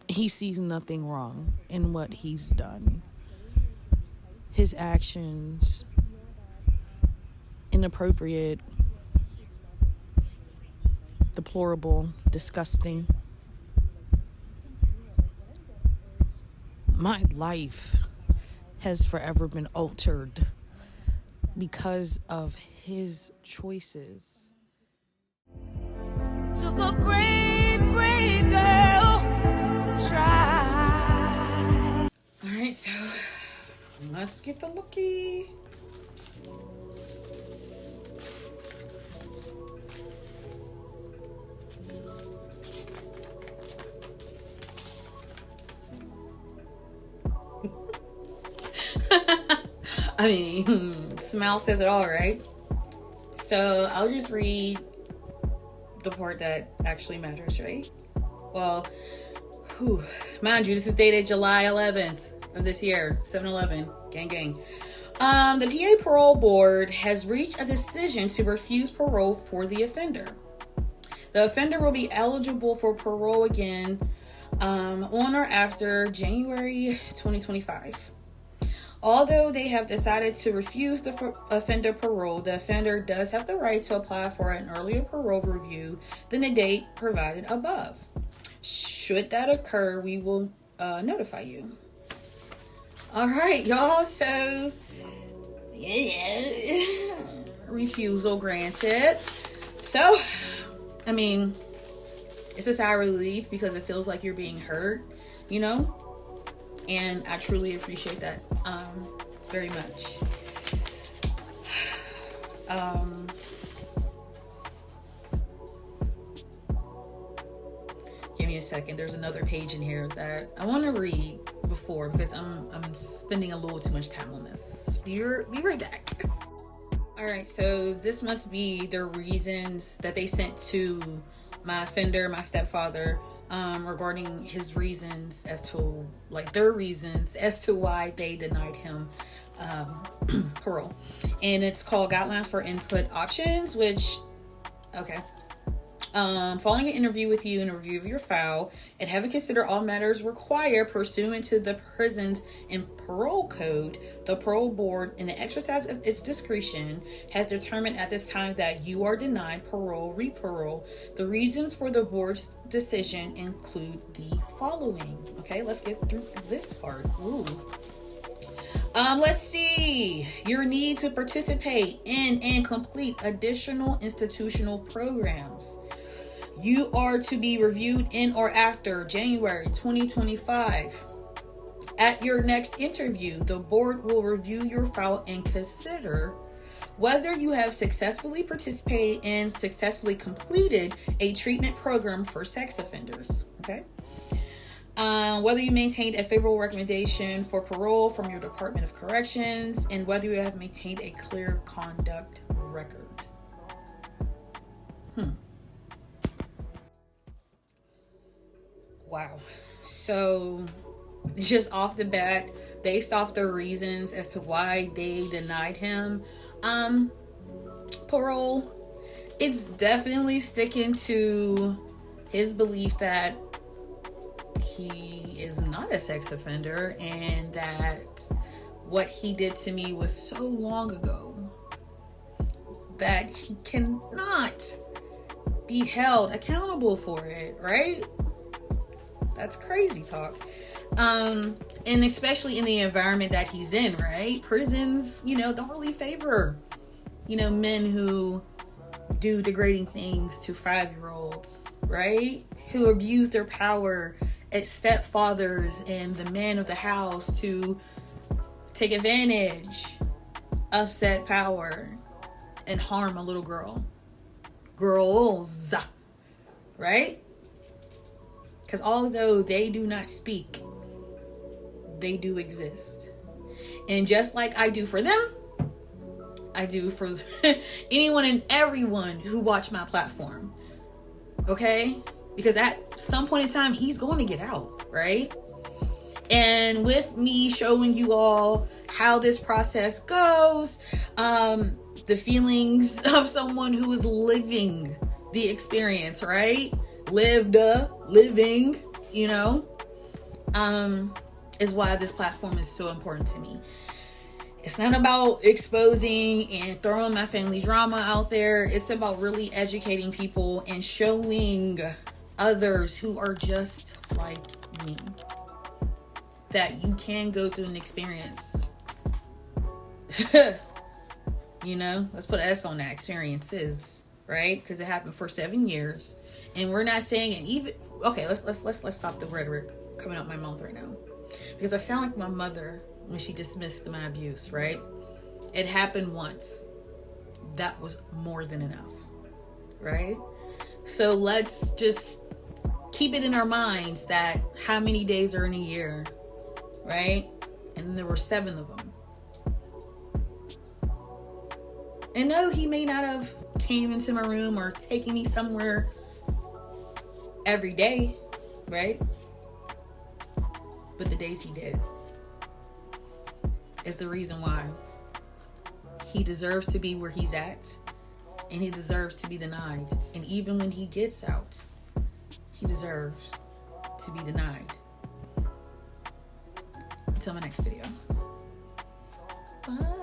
he sees nothing wrong in what he's done. His actions, inappropriate, deplorable, disgusting. My life has forever been altered because of his choices. Took a brave, brave girl to try. All right, so let's get the lookie. I mean, smile says it all, right? So I'll just read the part that actually matters, right? Well, mind you, this is dated July 11th of this year, 7/11, gang gang. The PA Parole Board has reached a decision to refuse parole for the offender. The offender will be eligible for parole again on or after January 2025. Although they have decided to refuse the offender parole, the offender does have the right to apply for an earlier parole review than the date provided above. Should that occur, we will notify you. All right, y'all. So, yeah, refusal granted. So, I mean, it's a sigh of relief because it feels like you're being heard, you know? And I truly appreciate that very much. Give me a second. There's another page in here that I want to read before because I'm spending a little too much time on this. Be right back. All right, so this must be the reasons that they sent to my offender, my stepfather, regarding his reasons as to, like, their reasons as to why they denied him parole. And it's called Guidelines for Input Options, which, okay. Following an interview with you and a review of your file, and having considered all matters required pursuant to the Prisons and Parole Code, the Parole Board, in the exercise of its discretion, has determined at this time that you are denied parole, reparole. The reasons for the board's decision include the following. Okay, let's get through this part. Ooh. Let's see. Your need to participate in and complete additional institutional programs. You are to be reviewed in or after January 2025. At your next interview, the board will review your file and consider whether you have successfully participated and successfully completed a treatment program for sex offenders. Okay. Whether you maintained a favorable recommendation for parole from your Department of Corrections, and whether you have maintained a clear conduct record. Wow. So, just off the bat, based off the reasons as to why they denied him parole, it's definitely sticking to his belief that he is not a sex offender and that what he did to me was so long ago that he cannot be held accountable for it, right? That's crazy talk. And especially in the environment that he's in, right? Prisons, don't really favor, men who do degrading things to 5-year-olds, right? Who abuse their power as stepfathers and the man of the house to take advantage of said power and harm a little girls, right? Because although they do not speak, they do exist. And just like I do for them, I do for anyone and everyone who watch my platform. Okay? Because at some point in time, he's going to get out, right? And with me showing you all how this process goes, the feelings of someone who is living the experience, right? Living, is why this platform is so important to me. It's not about exposing and throwing my family drama out there. It's about really educating people and showing others who are just like me that you can go through an experience. You know, let's put an S on that, experiences, right? Because it happened for 7 years, and we're not saying it even. Okay, let's stop the rhetoric coming out my mouth right now, because I sound like my mother when she dismissed my abuse, right? It happened once. That was more than enough, right? So let's just keep it in our minds that how many days are in a year, right? And there were 7 of them. And no, he may not have came into my room or taken me somewhere every day, right? But the days he did is the reason why he deserves to be where he's at, and he deserves to be denied. And even when he gets out, he deserves to be denied. Until my next video. Bye.